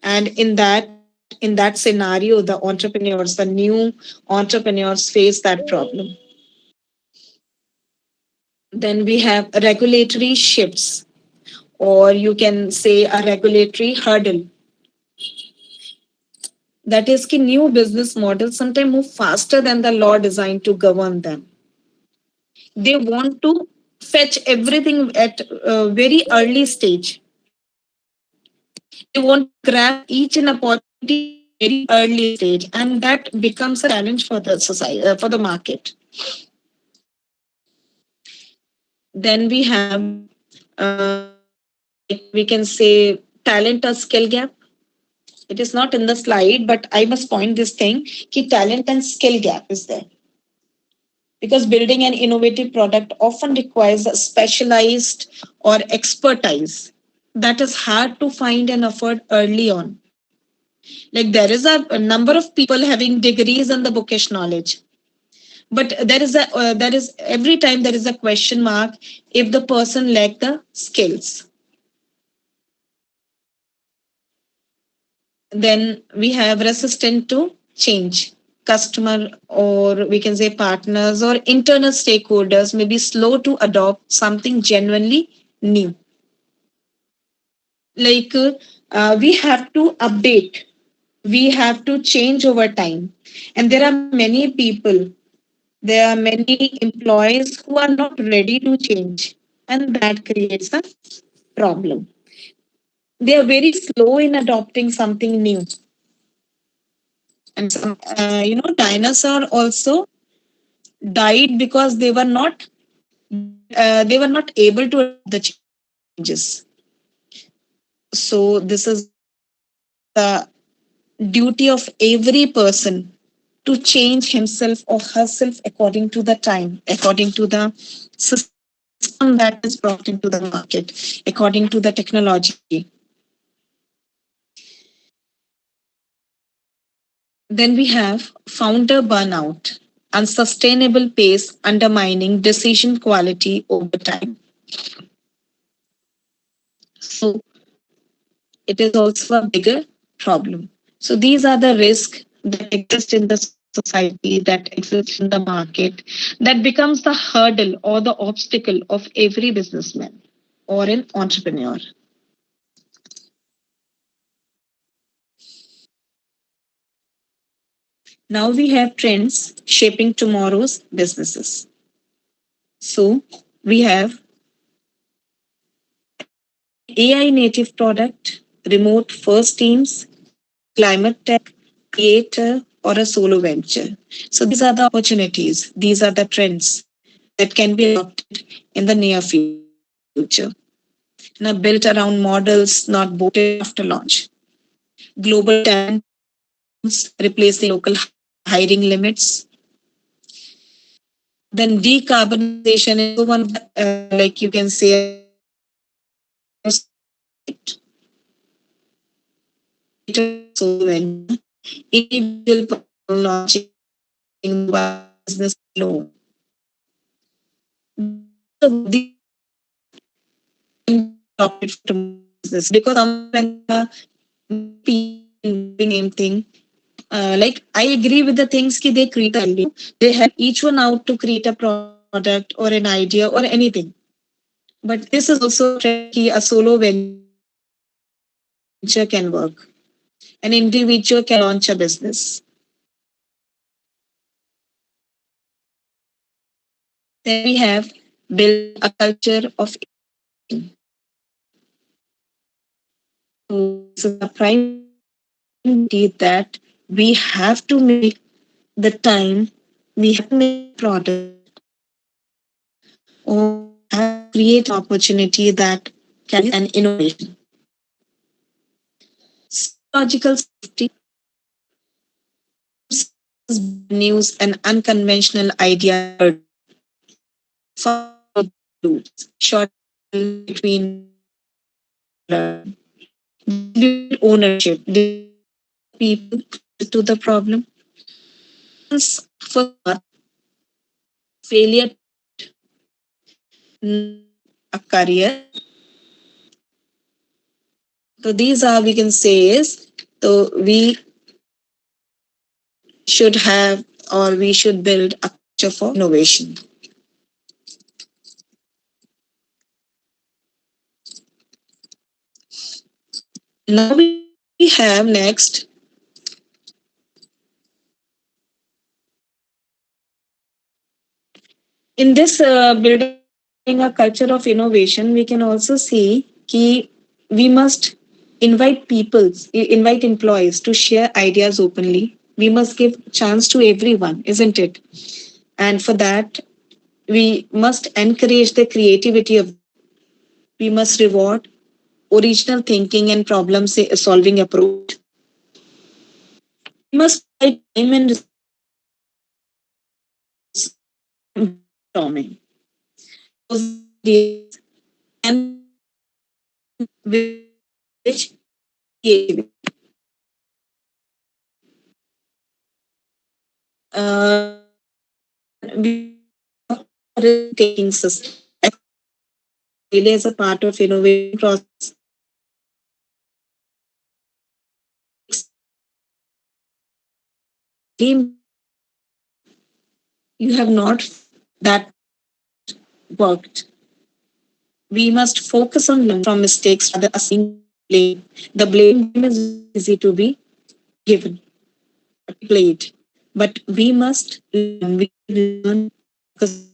Speaker 1: And in that scenario, the entrepreneurs, the new entrepreneurs face that problem. Then we have regulatory shifts, or you can say a regulatory hurdle. That is, ki new business models sometimes move faster than the law designed to govern them. They want to fetch everything at a very early stage. They want to grab each an opportunity at a very early stage, and that becomes a challenge for the society, for the market. Then we have, like we can say, talent or skill gap. It is not in the slide, but I must point this thing: ki talent and skill gap is there, because building an innovative product often requires a specialized or expertise that is hard to find and afford early on. Like there is a number of people having degrees and the bookish knowledge, but there is every time there is a question mark if the person lack the skills. Then we have resistant to change. Customer, or we can say partners or internal stakeholders, may be slow to adopt something genuinely new. Like we have to update, we have to change over time. And there are many people, there are many employees who are not ready to change, and that creates a problem. They are very slow in adopting something new. And some, dinosaur also died because they were not able to adapt the changes. So this is the duty of every person to change himself or herself according to the time, according to the system that is brought into the market, according to the technology. Then we have founder burnout, unsustainable pace undermining decision quality over time. So it is also a bigger problem. So these are the risks that exist in the society, that exist in the market, that becomes the hurdle or the obstacle of every businessman or an entrepreneur. Now we have trends shaping tomorrow's businesses. So we have an AI native product, remote first teams, climate tech, creator, or a solo venture. So these are the opportunities, these are the trends that can be adopted in the near future. Now, built around models, not bolted after launch. Global talent pools replacing local hiring limits. Then decarbonization is also one of the, like you can say, a individual person launching the business alone. These are the can be adopted for tomorrow's business, because somewhere when the many people doing same thing, like I agree with the things ki they create the value, they help each one out to create a product or an idea or anything. But this is also a trend ki a solo venture can work, an individual can launch a business. Then we have building a culture of innovation. So this is a prime example. that we have to make the time, we have to make the product, or we have to create an opportunity that carries an innovation. Psychological safety. Sometimes bad news and unconventional ideas hurt. Fast loops, short between learn. Distributed ownership. Distribute people closer to the problem. Once for start, failure a career. So these are we can say is so we should have or we should build a culture for innovation. Now we have next in this building a culture of innovation, we can also see कि we must invite employees to share ideas openly. We must give chance to everyone, isn't it? And for that, we must encourage the creativity of. We must reward original thinking and problem solving approach. We must provide time and brainstorming. Those ideas can which creativity. Then we risk taking system. Failure is a part of innovation process. You have not that worked. We must focus on learning from mistakes rather assigning blame. The blame game is easy to be given, played, but we must learn. We learn because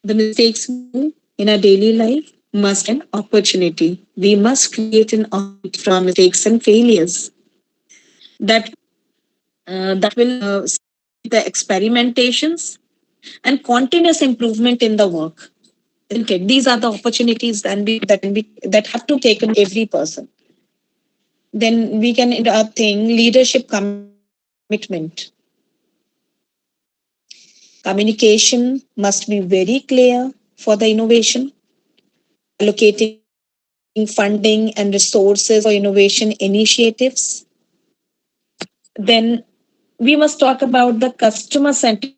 Speaker 1: the mistakes we do in our daily life must be an opportunity. We must create an opportunity from mistakes and failures. That that will the experimentations and continuous improvement in the work. Okay, these are the opportunities that have to take in every person. Then we can think leadership commitment. Communication must be very clear for the innovation, allocating funding and resources for innovation initiatives. Then we must talk about the customer centric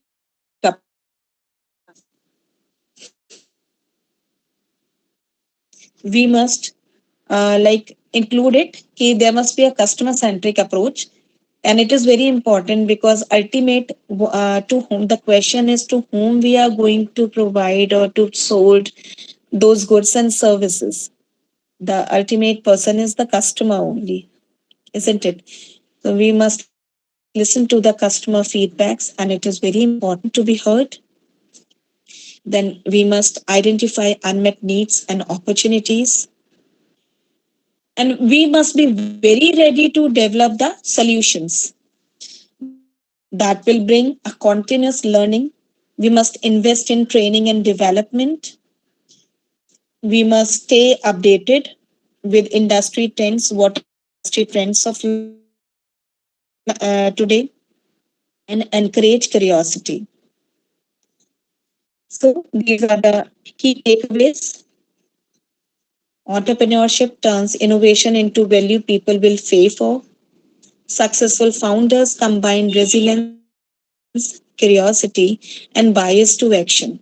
Speaker 1: approach. We must include it. There must be a customer centric approach, and it is very important because ultimate to whom the question is to whom we are going to provide or to sold those goods and services. The ultimate person is the customer only, isn't it? So we must listen to the customer feedbacks, and it is very important to be heard. Then we must identify unmet needs and opportunities, and we must be very ready to develop the solutions that will bring a continuous learning. We must invest in training and development. We must stay updated with industry trends. What are the industry trends of today? And encourage curiosity. So these are the key takeaways. Entrepreneurship turns innovation into value people will pay for. Successful founders combine resilience, curiosity, and bias to action.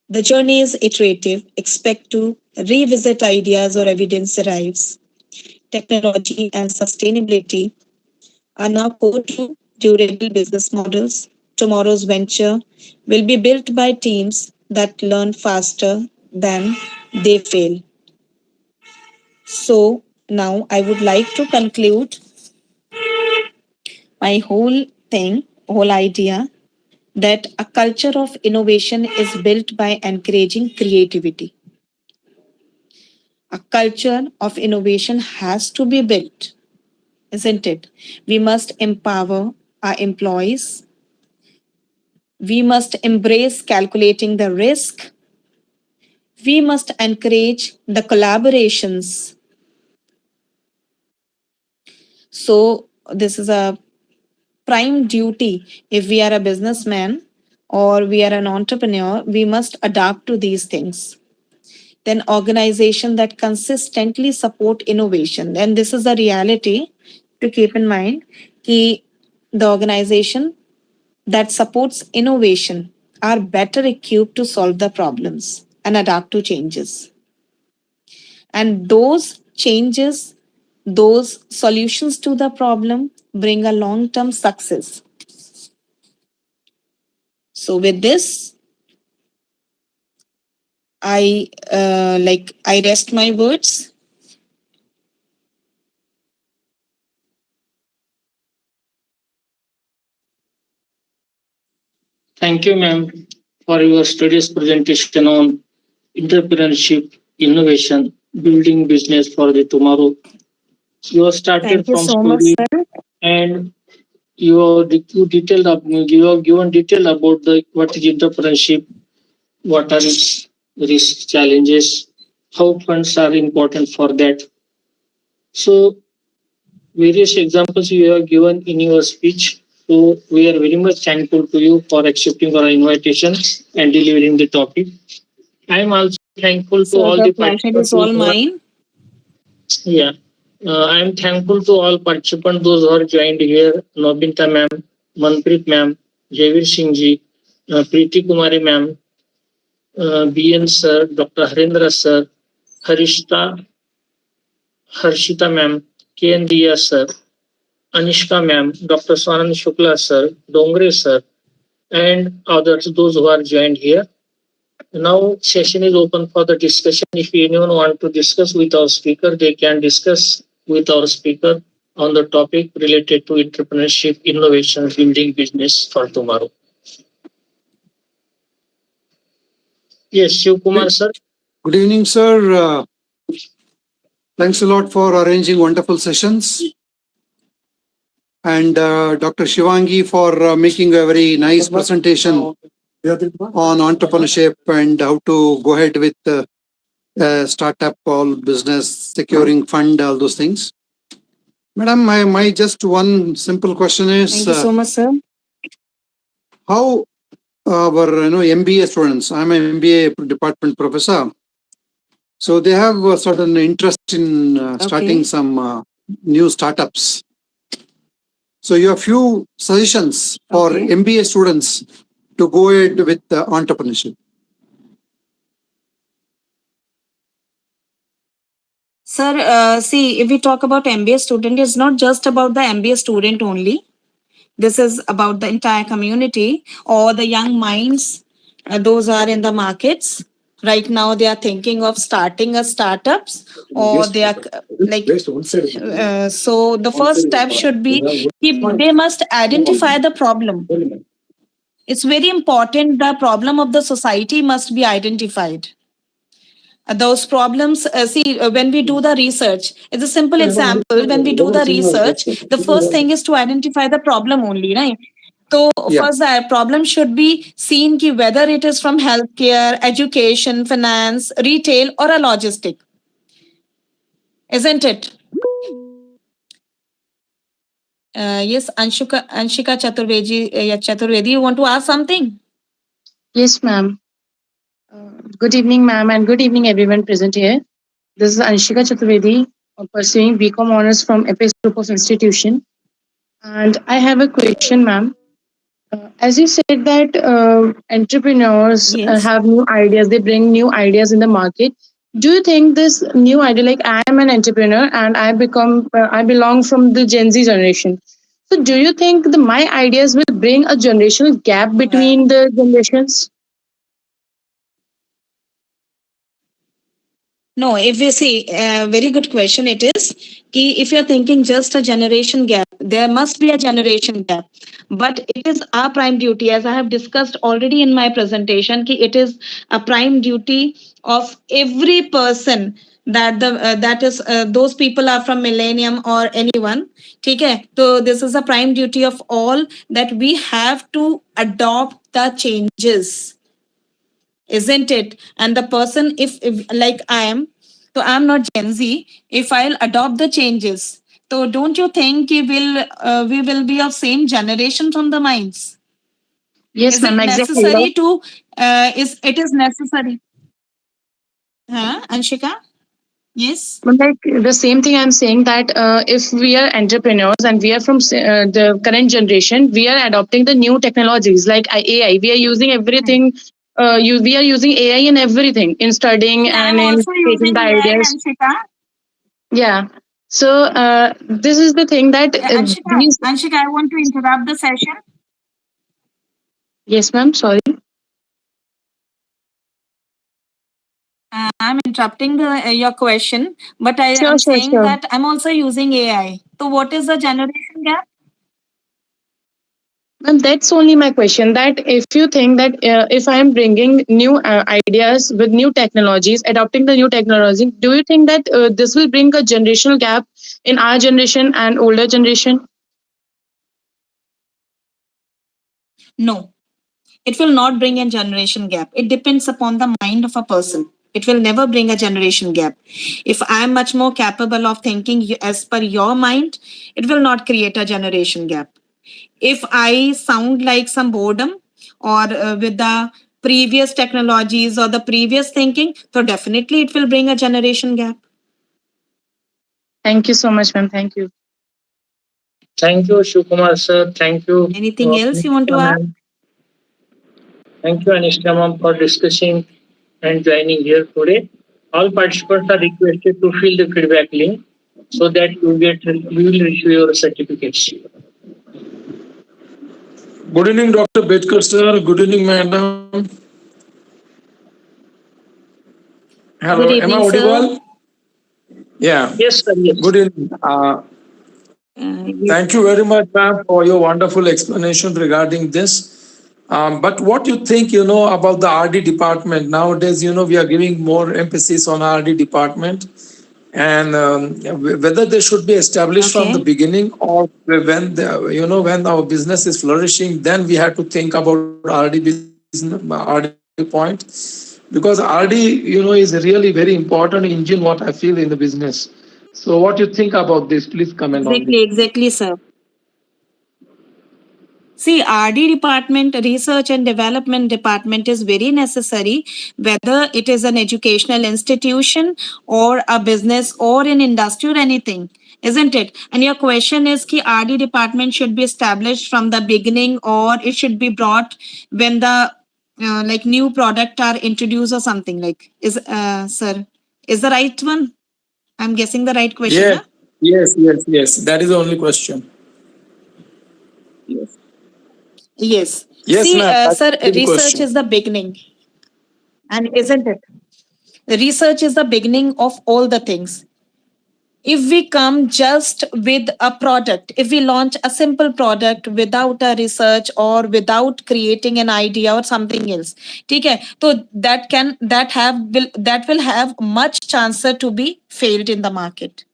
Speaker 1: The journey is iterative. Expect to revisit ideas or evidence arrives. Technology and sustainability are now core to durable business models. Tomorrow's venture will be built by teams that learn faster than they fail. So now I would like to conclude my whole idea that a culture of innovation is built by encouraging creativity, A culture of innovation has to be built, isn't it? We must empower our employees. We must embrace calculating the risk. We must encourage the collaborations. So, this is a prime duty. If we are a businessman or we are an entrepreneur, we must adapt to these things. Then organization that consistently support innovation, and this is a reality to keep in mind, ki the organization that supports innovation are better equipped to solve the problems and adapt to changes, and those changes, those solutions to the problem bring a long term success. So with this, I rest my words.
Speaker 2: Thank you, ma'am, for your studies presentation on entrepreneurship, innovation, building business for the tomorrow. You have started
Speaker 1: Thank you
Speaker 2: from
Speaker 1: so much,
Speaker 2: story
Speaker 1: sir.
Speaker 2: and you detailed you have given detail about the what is entrepreneurship, what are its risks, challenges, how funds are important for that. So various examples you have given in your speech. So we are very much thankful to you for accepting our invitation and delivering the topic. I am also thankful to
Speaker 1: So
Speaker 2: all
Speaker 1: the
Speaker 2: the
Speaker 1: pleasure
Speaker 2: participants
Speaker 1: is all
Speaker 2: who are
Speaker 1: mine.
Speaker 2: yeah. I am thankful to all participants, those who are joined here, Nobinta ma'am, Manpreet ma'am, Javeer Singh ji, Preeti Kumari ma'am, BN sir, Dr. Harendra sir, Harishita, Harshita ma'am, KN Diya sir, Anishka ma'am, Dr. Swanand Shukla sir, Dongre sir, and others, those who are joined here. Now session is open for the discussion. If anyone want to discuss with our speaker, they can discuss with our speaker on the topic related to entrepreneurship, innovation, building business for tomorrow. Yes, Shiv Kumar sir.
Speaker 3: Good evening, sir. Thanks a lot for arranging wonderful sessions. And Dr. Shivangi for making a very nice presentation on entrepreneurship and how to go ahead with startup, all business, securing fund, all those things. Madam, my just one simple question is,
Speaker 1: Thank you so much, sir.
Speaker 3: how our MBA students, I'm an MBA department professor, so they have a certain interest in starting some new startups. So you have few suggestions for MBA students to go ahead with entrepreneurship.
Speaker 1: Sir, see, if we talk about MBA student, it's not just about the MBA student only. This is about the entire community or the young minds. Those are in the markets. Right now, they are thinking of starting a startups, or they are so the first step should be they must identify the problem. It's very important. The problem of the society must be identified. Those problems, when we do the research, it's a simple example. When we do the research, the first thing is to identify the problem only, right? So first, the problem should be seen ki whether it is from healthcare, education, finance, retail, or a logistic, isn't it? Yes, Anshika Chaturvedi, you want to ask something?
Speaker 4: Yes, ma'am. Good evening, ma'am, and good evening, everyone present here. This is Anshika Chaturvedi, pursuing BCom honors from Apex Group of Institution. And I have a question, ma'am. As you said that entrepreneurs
Speaker 1: Yes.
Speaker 4: have new ideas, they bring new ideas in the market. Do you think this new idea, like I am an entrepreneur and I belong from the Gen Z generation. So do you think my ideas will bring a generational gap between the generations?
Speaker 1: No, if you see, very good question it is. Ki if you're thinking just a generation gap, there must be a generation gap. But it is our prime duty, as I have discussed already in my presentation, ki it is a prime duty of every person that that is those people are from millennium or anyone. Okay, so this is a prime duty of all, that we have to adopt the changes, isn't it? And the person, if like I am, so I'm not Gen Z. If I'll adopt the changes, so don't you think we will be of same generation from the minds?
Speaker 4: Yes,
Speaker 1: Is
Speaker 4: ma'am,
Speaker 1: it
Speaker 4: exactly.
Speaker 1: necessary to? Is it is necessary? Huh, Anshika? Yes.
Speaker 4: But like the same thing I'm saying, that if we are entrepreneurs and we are from the current generation, we are adopting the new technologies like AI. We are using everything. We are using AI in everything, in studying
Speaker 1: I'm
Speaker 4: and in
Speaker 1: also
Speaker 4: taking
Speaker 1: using
Speaker 4: the
Speaker 1: AI,
Speaker 4: ideas.
Speaker 1: Anshika.
Speaker 4: Yeah. So this is the thing that
Speaker 1: Anshika,
Speaker 4: these.
Speaker 1: Anshika, I want to interrupt the session.
Speaker 4: Yes, ma'am. Sorry.
Speaker 1: I'm interrupting your question, but I
Speaker 4: Sure,
Speaker 1: am
Speaker 4: sure,
Speaker 1: saying
Speaker 4: sure.
Speaker 1: that I'm also using AI. So, what is the generation gap?
Speaker 4: Ma'am, that's only my question. That if you think that if I am bringing new ideas with new technologies, adopting the new technology, do you think that this will bring a generational gap in our generation and older generation?
Speaker 1: No, it will not bring a generation gap. It depends upon the mind of a person. It will never bring a generation gap. If I am much more capable of thinking as per your mind, it will not create a generation gap. If I sound like some boredom or with the previous technologies or the previous thinking, so definitely it will bring a generation gap.
Speaker 4: Thank you so much, ma'am. Thank you.
Speaker 2: Thank you, Shivkumar sir. Thank you,
Speaker 1: Anything else you want to
Speaker 2: Anushka
Speaker 1: add?
Speaker 2: ma'am. Thank you, Anushka ma'am, for discussing and joining here today. All participants are requested to fill the feedback link so that you will receive your certificates.
Speaker 5: Good evening, Dr. BETKAR, sir. Good evening, madam. Hello,
Speaker 1: Good
Speaker 5: am I
Speaker 1: evening, sir.
Speaker 5: audible? Yeah.
Speaker 2: Yes, sir. Yes.
Speaker 5: Good evening.
Speaker 1: Yes.
Speaker 5: Thank you very much, ma'am, for your wonderful explanation regarding this. But what you think, about the RD department nowadays? We are giving more emphasis on RD department, and whether they should be established from the
Speaker 1: Okay.
Speaker 5: beginning, or when when our business is flourishing, then we have to think about RD business, RD point, because RD is really very important engine, what I feel, in the business. So what you think about this? Please comment on this.
Speaker 1: Exactly, sir. See, RD department, research and development department is very necessary, whether it is an educational institution or a business or an industry or anything, isn't it? And your question is ki RD department should be established from the beginning, or it should be brought when the like new product are introduced or something, like, is sir, is the right one? I'm guessing the right question,
Speaker 5: Yes,
Speaker 1: huh?
Speaker 5: yes. That is the only question.
Speaker 1: Yes.
Speaker 5: Yes,
Speaker 1: See,
Speaker 5: ma'am. That's
Speaker 1: sir,
Speaker 5: the
Speaker 1: research
Speaker 5: question.
Speaker 1: is the beginning, and isn't it? Research is the beginning of all the things. If we come just with a product, if we launch a simple product without a research or without creating an idea or something else, okay, so that will have much chancer to be failed in the market.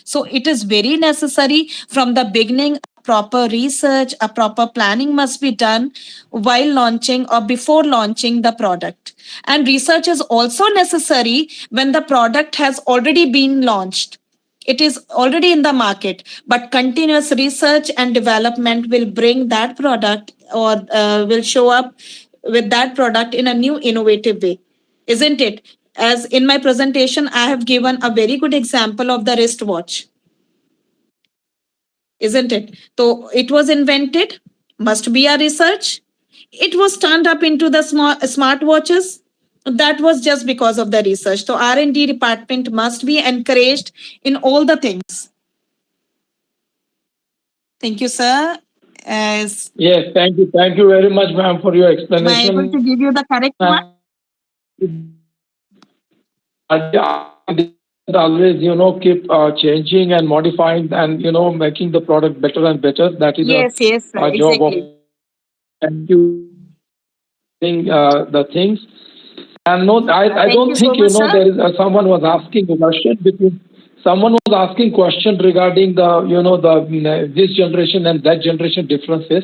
Speaker 1: So it is very necessary from the beginning. Proper research, a proper planning must be done while launching or before launching the product. And research is also necessary when the product has already been launched. It is already in the market, but continuous research and development will bring that product, or will show up with that product in a new innovative way, isn't it? As in my presentation, I have given a very good example of the wristwatch, isn't it? So it was invented, must be a research. It was turned up into the smart watches. That was just because of the research. So R&D department must be encouraged in all the things. Thank you, sir. As
Speaker 5: Yes, thank you. Thank you very much, ma'am, for your
Speaker 1: am I able
Speaker 5: explanation.
Speaker 1: to give you the correct one?
Speaker 5: Always, keep changing and modifying, and making the product better and better. That is
Speaker 1: Yes, sir.
Speaker 5: a job of.
Speaker 1: Exactly.
Speaker 5: Thank you. The things. And no, I
Speaker 1: Thank
Speaker 5: don't
Speaker 1: you so
Speaker 5: think,
Speaker 1: much, sir.
Speaker 5: there is someone was asking a question between, someone was asking question regarding the, this generation and that generation differences.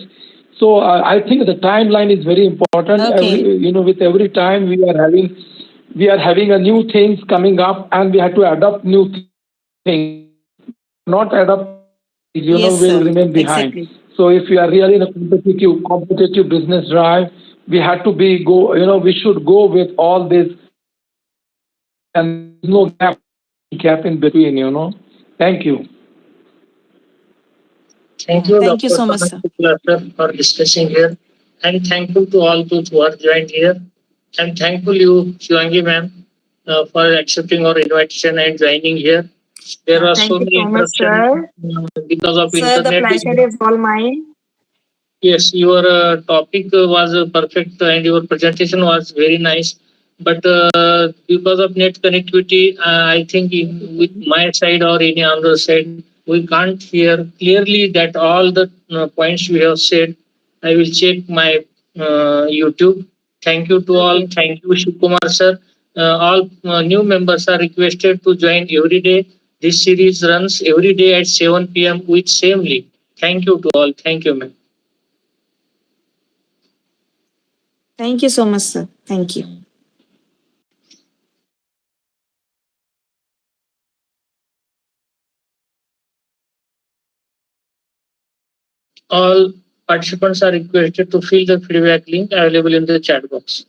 Speaker 5: So I think the timeline is very important.
Speaker 1: Okay.
Speaker 5: With every time we are having a new things coming up, and we have to adopt new things, not adopt,
Speaker 1: Yes,
Speaker 5: will
Speaker 1: sir.
Speaker 5: remain behind.
Speaker 1: Exactly.
Speaker 5: So if we are really in a competitive business drive, we have to we should go with all this, and no gap in between. Thank you.
Speaker 2: Thank you,
Speaker 1: Thank you
Speaker 2: Dr.
Speaker 1: so much, sir.
Speaker 2: Latur, for discussing here. And thankful to all those who are joined here. I'm thankful you, Shivangi ma'am, for accepting our invitation and joining here. There are
Speaker 6: Thank
Speaker 2: so
Speaker 6: you
Speaker 2: many
Speaker 6: so much,
Speaker 2: interruptions
Speaker 6: sir.
Speaker 2: because of
Speaker 6: Sir, the
Speaker 2: internet.
Speaker 6: pleasure is all mine.
Speaker 2: Yes, your topic was perfect and your presentation was very nice. But because of net connectivity, I think with my side or any other side, we can't hear clearly that all the points we have said. I will check my YouTube. Thank you to all.
Speaker 6: Okay.
Speaker 2: Thank you, Shivkumar sir. All new members are requested to join every day. This series runs every day at 7 p.m. with same link. Thank you to all. Thank you, ma'am.
Speaker 1: Thank you so much, sir. Thank you.
Speaker 2: All participants are requested to fill the feedback link available in the chat box.